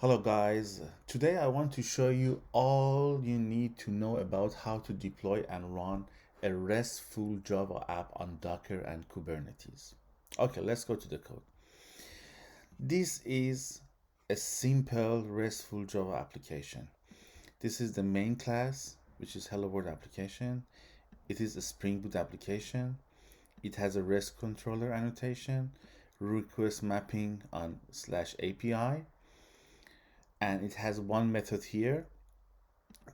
Hello guys, today I want to show you all you need to know about how to deploy and run a RESTful Java app on Docker and Kubernetes. Okay, let's go to the code. This is a simple RESTful Java application. This is the main class, which is hello world application. It is a Spring Boot application. It has a REST controller annotation, request mapping on /API, and it has one method here,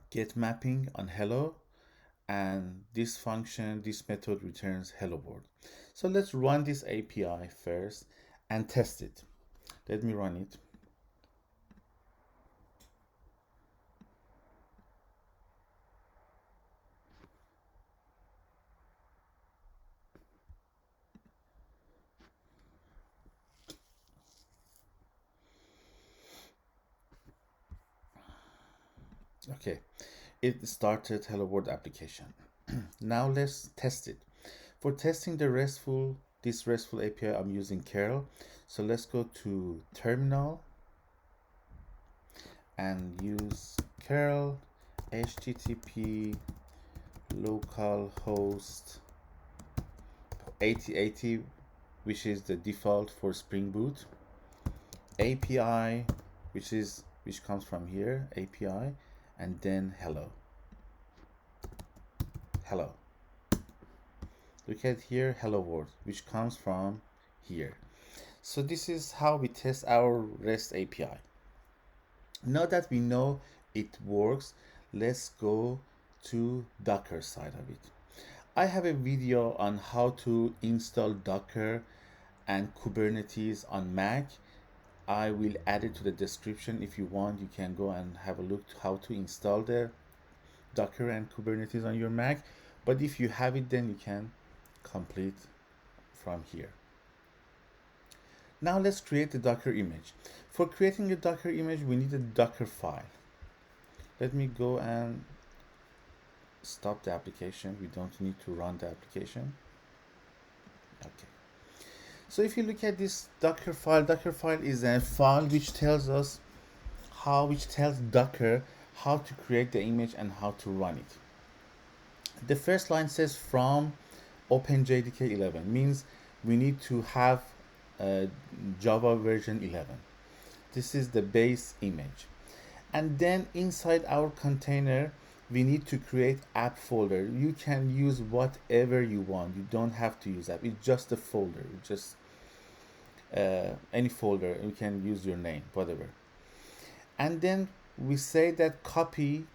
get mapping on hello, and this function, this method returns hello world. So let's run this API first and test it. Let me run it. Okay, it started hello world application. Now let's test it. For testing this RESTful API, I'm using curl. So let's go to terminal and use curl http localhost 8080, which is the default for Spring Boot, API, which comes from here, API, and then hello. Look at here, hello world, which comes from here. So this is how we test our REST API. Now that we know it works, let's go to Docker side of it. I have a video on how to install Docker and Kubernetes on Mac. I will add it to the description. If you want, you can go and have a look how to install the Docker and Kubernetes on your Mac. But if you have it, then you can complete from here. Now let's create the Docker image. For creating a Docker image, we need a Dockerfile. Let me go and stop the application. We don't need to run the application. Okay. So if you look at this Dockerfile is a file which tells Docker how to create the image and how to run it. The first line says from openjdk 11, means we need to have Java version 11. This is the base image. And then inside our container, we need to create app folder. You can use whatever you want. You don't have to use app. It's just a folder. It's just any folder. You can use your name, whatever. And then we say that copy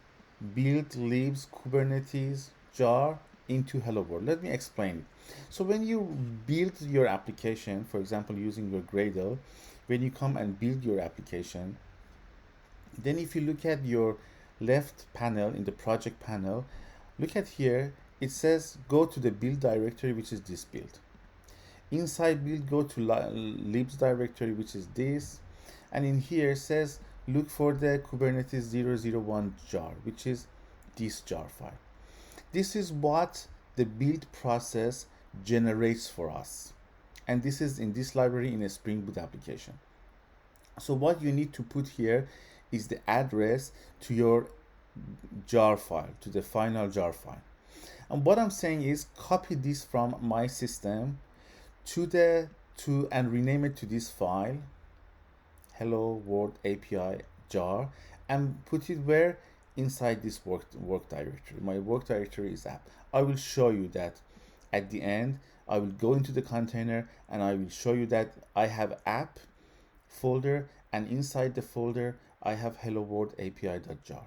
build libs Kubernetes jar into hello world. Let me explain it. So when you build your application, for example, using your Gradle, when you come and build your application, then if you look at your left panel in the project panel, look at here, it says go to the build directory, which is this build. Inside build, go to libs directory, which is this, and in here it says look for the Kubernetes 001 jar, which is this jar file. This is what the build process generates for us, and this is in this library in a Spring Boot application. So what you need to put here is the address to your jar file, to the final jar file. And what I'm saying is copy this from my system and rename it to this file, hello-world-api.jar, and put it where? Inside this work directory. My work directory is app. I will show you that at the end. I will go into the container and I will show you that I have app folder, and inside the folder I have hello-world-api.jar.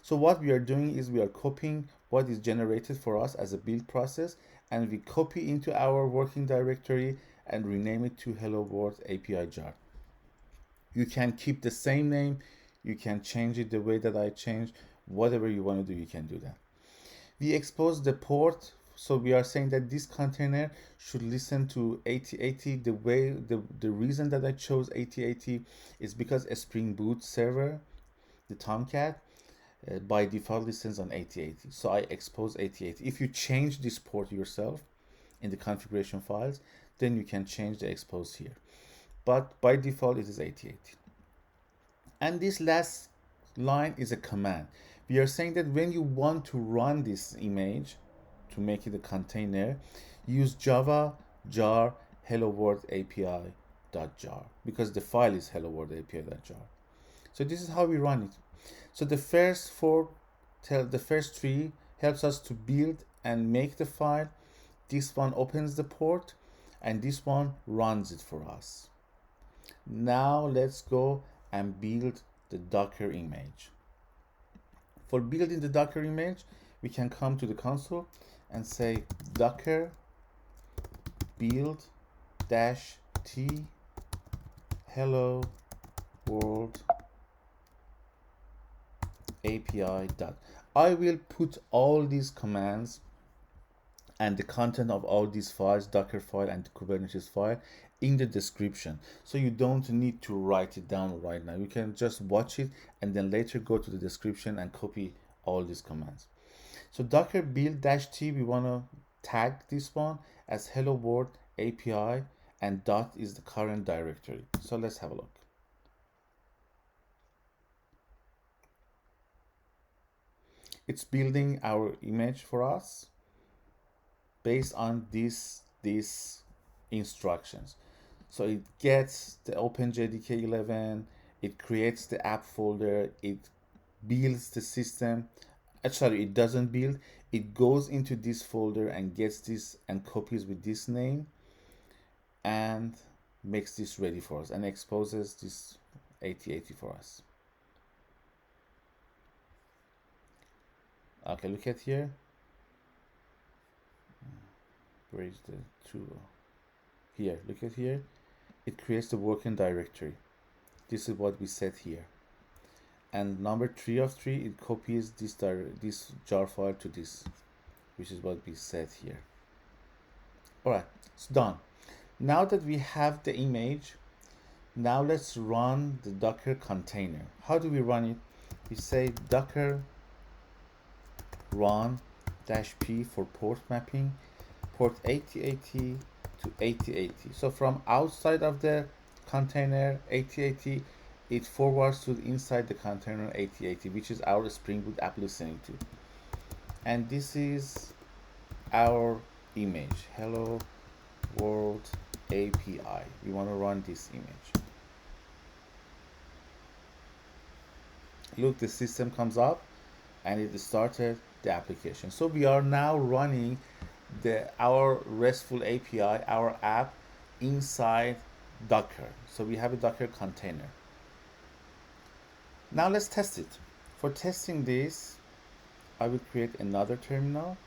So what we are doing is we are copying what is generated for us as a build process, and we copy into our working directory and rename it to hello-world-api.jar. You can keep the same name, you can change it the way that I changed, whatever you want to do, you can do that. We expose the port, so we are saying that this container should listen to 8080. The reason that I chose 8080 is because a Spring Boot server, the Tomcat, by default listens on 8080. So I expose 8080. If you change this port yourself in the configuration files, then you can change the expose here. But by default, it is 8080. And this last line is a command. We are saying that when you want to run this image to make it a container, use java jar hello-world-api.jar, because the file is hello-world-api.jar. So this is how we run it. So the first three helps us to build and make the file. This one opens the port, and this one runs it for us. Now let's go and build the Docker image. For building the Docker image, we can come to the console and say docker build -t hello world API. I will put all these commands and the content of all these files, Dockerfile and Kubernetes file, in the description. So you don't need to write it down right now. You can just watch it and then later go to the description and copy all these commands. So docker build -t, we want to tag this one as hello world API, and dot is the current directory. So let's have a look. It's building our image for us based on these instructions. So it gets the OpenJDK 11, it creates the app folder, it builds the system. Actually, it doesn't build, it goes into this folder and gets this and copies with this name and makes this ready for us and exposes this 8080 for us. Okay, look at here. Where is the tool? Here, look at here. It creates the working directory. This is what we set here. And number 3 of 3, it copies this jar file to this, which is what we set here. All right, it's done. Now that we have the image, now let's run the Docker container. How do we run it? We say docker run -p for port mapping, port 8080 to 8080. So from outside of the container 8080, it forwards to inside the container 8080, which is our Spring Boot app listening to. And this is our image, hello world API. We want to run this image. Look, the system comes up and it started the application. So we are now running our RESTful API, our app, inside Docker. So we have a Docker container. Now let's test it. For testing this, I will create another terminal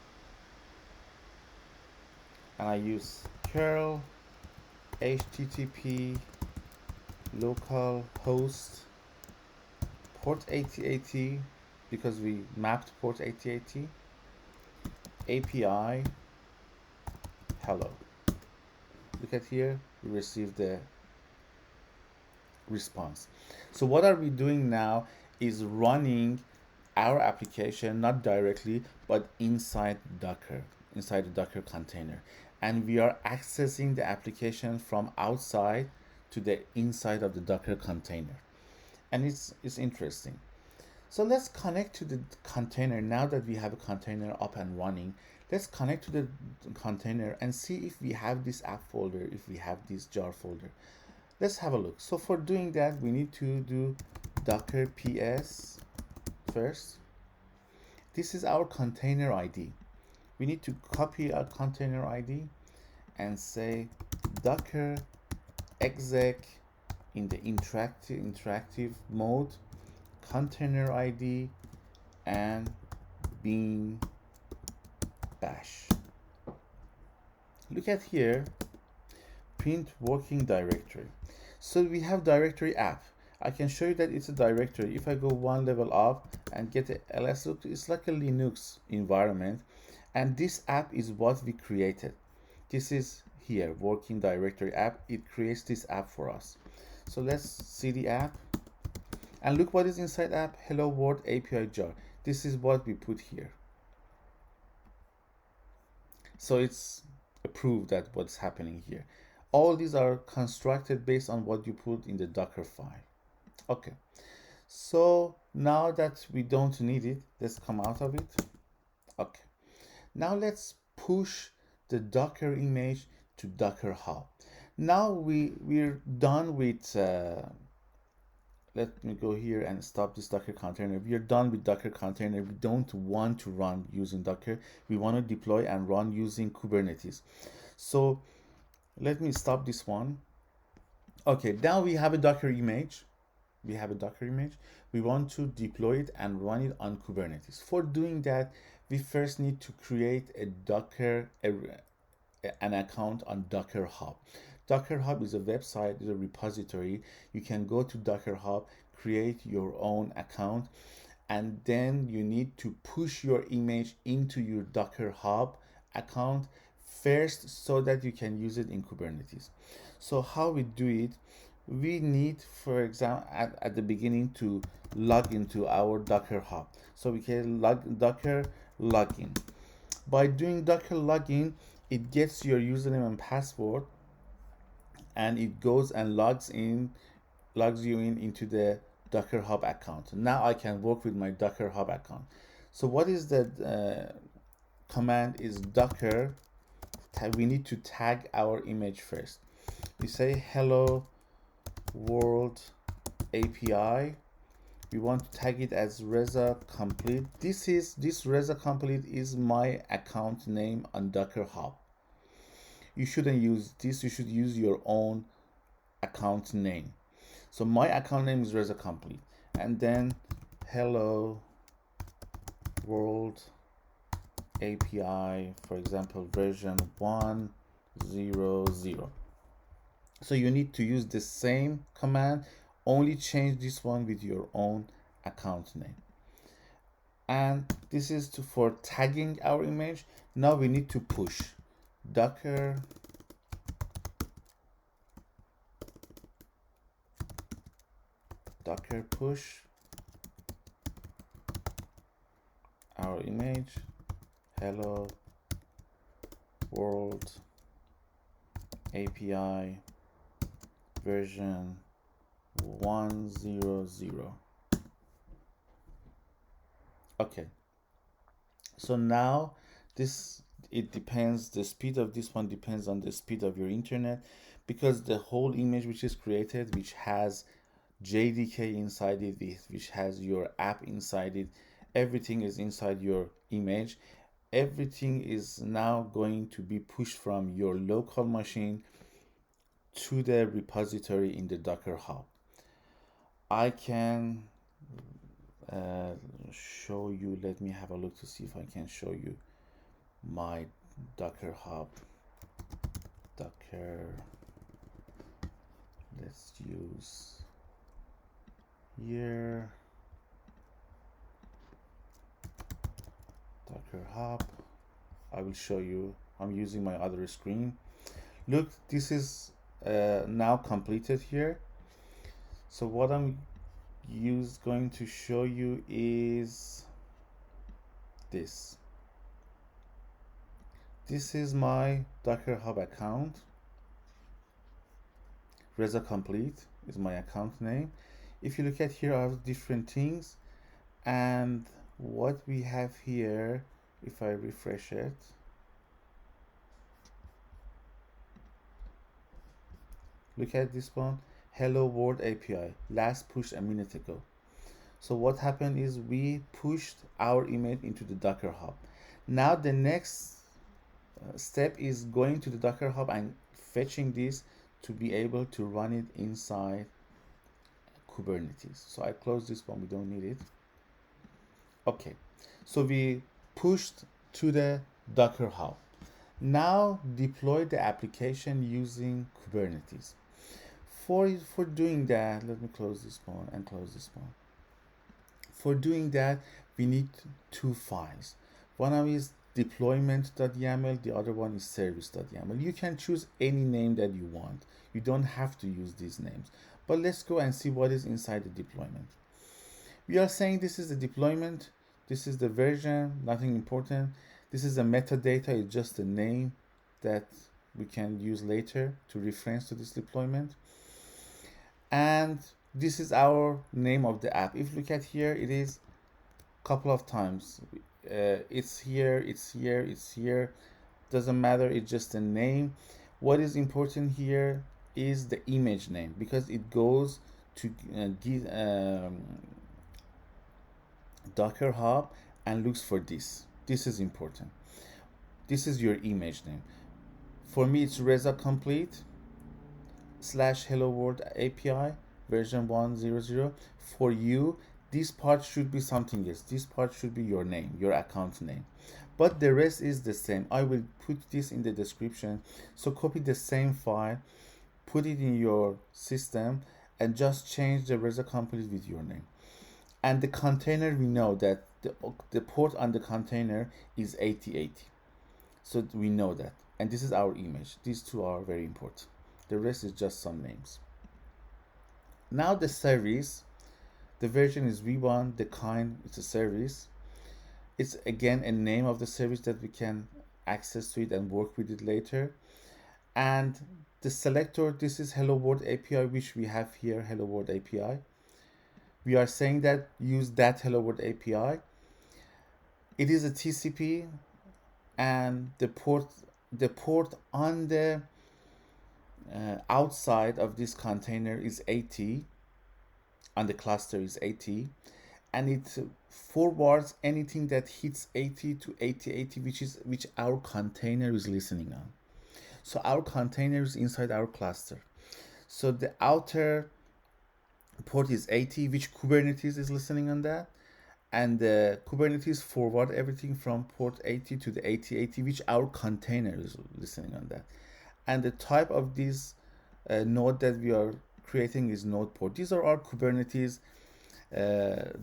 and I use curl http localhost port 8080, because we mapped port 8080, API hello. Look at here, we received the response. So what are we doing now is running our application not directly but inside Docker, inside the Docker container, and we are accessing the application from outside to the inside of the Docker container, and it's interesting. So let's connect to the container. Now that we have a container up and running, let's connect to the container and see if we have this app folder, if we have this jar folder. Let's have a look. So for doing that, we need to do docker ps first. This is our container ID. We need to copy our container ID and say docker exec in the interactive mode, container ID and bin bash. Look at here, print working directory. So we have directory app. I can show you that it's a directory. If I go one level up and get a ls, look, it's like a Linux environment, and this app is what we created. This is here, working directory app. It creates this app for us. So let's see the app and look what is inside app, hello world API.jar. This is what we put here. So it's a proof that what's happening here. All these are constructed based on what you put in the Docker file. Okay, So now that we don't need it, let's come out of it. Okay. Now let's push the Docker image to Docker Hub. Now we're done with let me go here and stop this Docker container. We are done with Docker container. We don't want to run using Docker. We want to deploy and run using Kubernetes. So let me stop this one. Okay, now we have a Docker image. We have a Docker image. We want to deploy it and run it on Kubernetes. For doing that, we first need to create a an account on Docker Hub. Docker Hub is a website, is a repository. You can go to Docker Hub, create your own account, and then you need to push your image into your Docker Hub account first so that you can use it in Kubernetes. So how we do it, we need, for example, at the beginning to log into our Docker Hub. So we can Docker login. By doing Docker login, it gets your username and password, and it goes and logs you in into the Docker Hub account. Now I can work with my Docker Hub account. So what is the command is Docker. We need to tag our image first. We say hello world API. We want to tag it as Reza Complete. This Reza Complete is my account name on Docker Hub. You shouldn't use this. You should use your own account name. So my account name is Reza Complete, and then hello world API, for example, version 1.0.0. So you need to use the same command, only change this one with your own account name. And this is for tagging our image. Now we need to push Docker push our image hello world API version 1.0.0. Okay, so now it depends, the speed of this one depends on the speed of your internet, because the whole image which is created, which has JDK inside it, which has your app inside it, everything is inside your image. Everything is now going to be pushed from your local machine to the repository in the Docker Hub. I can show you, let me have a look to see if I can show you my Docker Hub. Docker, let's use here Docker Hub. I will show you. I'm using my other screen. Look, this is now completed here. So what I'm going to show you is this. This is my Docker Hub account. Reza Complete is my account name. If you look at here, I have different things, and what we have here, if I refresh it, look at this one, hello world API, last pushed a minute ago. So what happened is we pushed our image into the Docker Hub. Now the next step is going to the Docker Hub and fetching this to be able to run it inside Kubernetes. So I close this one, we don't need it. Okay, so we pushed to the Docker Hub. Now deploy the application using Kubernetes. For doing that, let me close this one and close this one. For doing that, we need two files. One of is deployment.yaml, the other one is service.yaml. You can choose any name that you want. You don't have to use these names. But let's go and see what is inside the deployment. We are saying this is the deployment, this is the version, nothing important. This is the metadata, it's just a name that we can use later to reference to this deployment. And This is our name of the app. If you look at here, it is a couple of times. It's here, it's here, it's here. Doesn't matter, it's just a name. What is important here is the image name, because it goes to Docker Hub and looks for this. This is important. This is your image name. For me, it's Reza Complete / hello world API version 100. For you, this part should be something else. This part should be your name, your account name. But the rest is the same. I will put this in the description. So copy the same file, put it in your system, and just change the Reza Complete with your name. And the container, we know that the port on the container is 8080. So we know that. And this is our image. These two are very important. The rest is just some names. Now the service, the version is v1, the kind, it's a service. It's again a name of the service that we can access to it and work with it later. And the selector, this is Hello World API, which we have here, Hello World API. We are saying that use that Hello World API. It is a TCP, and the port on the outside of this container is 80, on the cluster is 80, and it forwards anything that hits 80 to 8080, which our container is listening on. So our container is inside our cluster. So the outer port is 80, which Kubernetes is listening on that, and the Kubernetes forward everything from port 80 to the 8080, which our container is listening on that. And the type of this node that we are creating is node port. These are our Kubernetes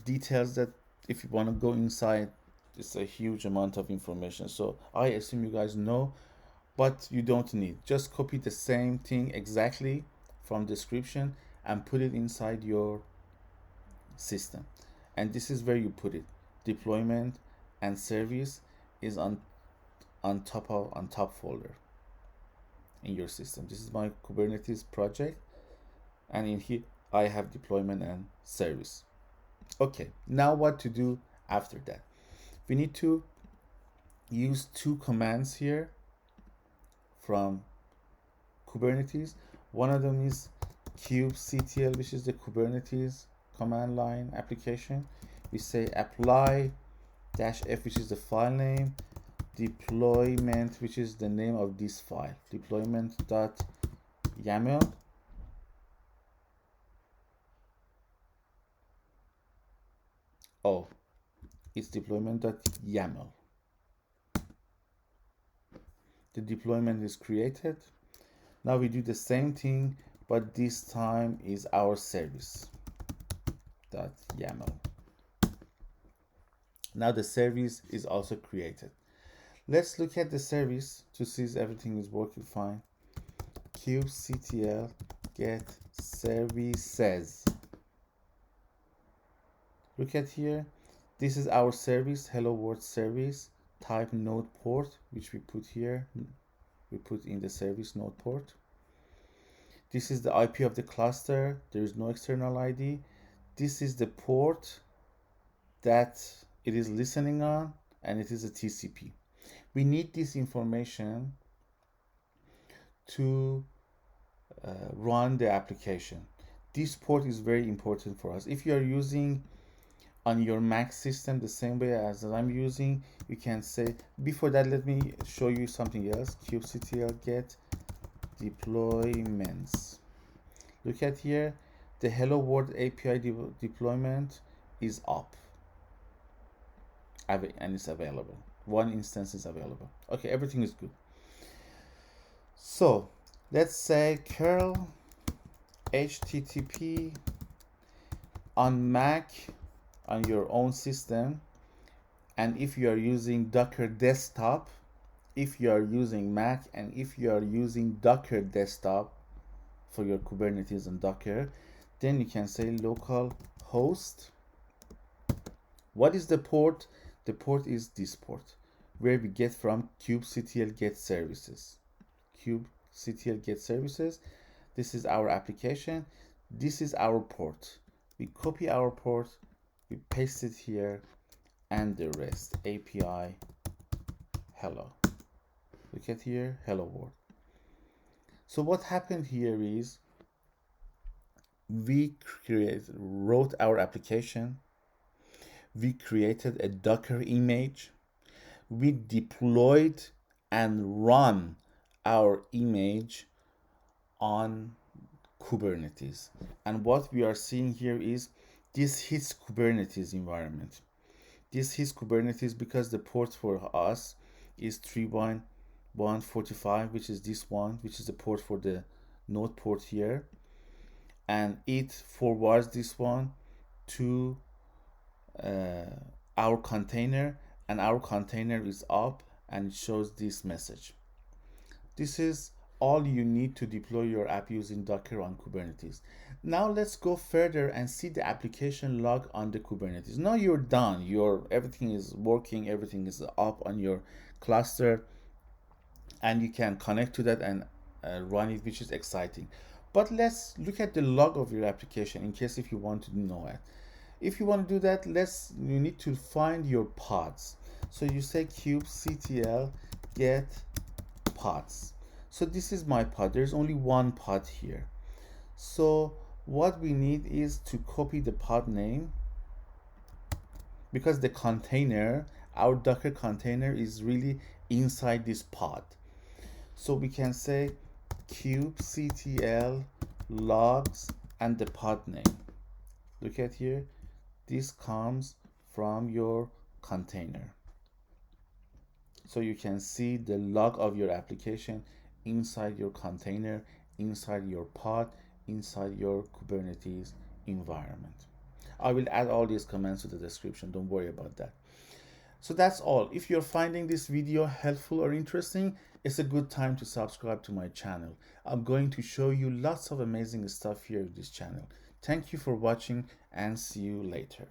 details that if you want to go inside, it's a huge amount of information. So I assume you guys know, but you don't need. Just copy the same thing exactly from description and put it inside your system. And this is where you put it. Deployment and service is on top folder in your system. This is my Kubernetes project, and in here I have deployment and service. Okay, now what to do after that? We need to use two commands here from Kubernetes. One of them is kubectl, which is the Kubernetes command line application. We say apply -f, which is the file name, deployment, which is the name of this file, deployment.yaml. Oh, it's deployment.yaml. The deployment is created. Now we do the same thing, but this time is our service.yaml. Now the service is also created. Let's look at the service to see if everything is working fine. kubectl get services. Look at here. This is our service, hello world service, type node port, which we put here. We put in the service node port. This is the IP of the cluster. There is no external ID. This is the port that it is listening on, and it is a TCP. We need this information to run the application. This port is very important for us. If you are using on your Mac system the same way as I'm using, you can say, before that, let me show you something else. kubectl get deployments. Look at here, the hello world API deployment is up and it's available. One instance is available. Okay, everything is good. So let's say curl http on Mac, on your own system, and if you are using Docker desktop, if you are using Mac, and if you are using Docker desktop for your Kubernetes and Docker, then you can say local host. What is the port? The port is this port, where we get from kubectl get services. kubectl get services. This is our application. This is our port. We copy our port, we paste it here, and the rest. API hello. Look at here, hello world. So what happened here is we wrote our application. We created a Docker image. We deployed and run our image on Kubernetes. And what we are seeing here is this hits Kubernetes environment. This hits Kubernetes because the port for us is 3.145, which is this one, which is the port for the node port here. And it forwards this one to our container, and our container is up and it shows this message. This is all you need to deploy your app using Docker on Kubernetes. Now let's go further and see the application log on the Kubernetes. Now you're done. Everything is working, everything is up on your cluster, and you can connect to that and run it, which is exciting. But let's look at the log of your application in case if you want to know it. If you want to do that, you need to find your pods. So you say kubectl get pods. So this is my pod. There's only one pod here. So what we need is to copy the pod name, because the container, our Docker container, is really inside this pod. So we can say kubectl logs and the pod name. Look at here. This comes from your container. So you can see the log of your application inside your container, inside your pod, inside your Kubernetes environment. I will add all these commands to the description. Don't worry about that. So that's all. If you're finding this video helpful or interesting, it's a good time to subscribe to my channel. I'm going to show you lots of amazing stuff here in this channel. Thank you for watching and see you later.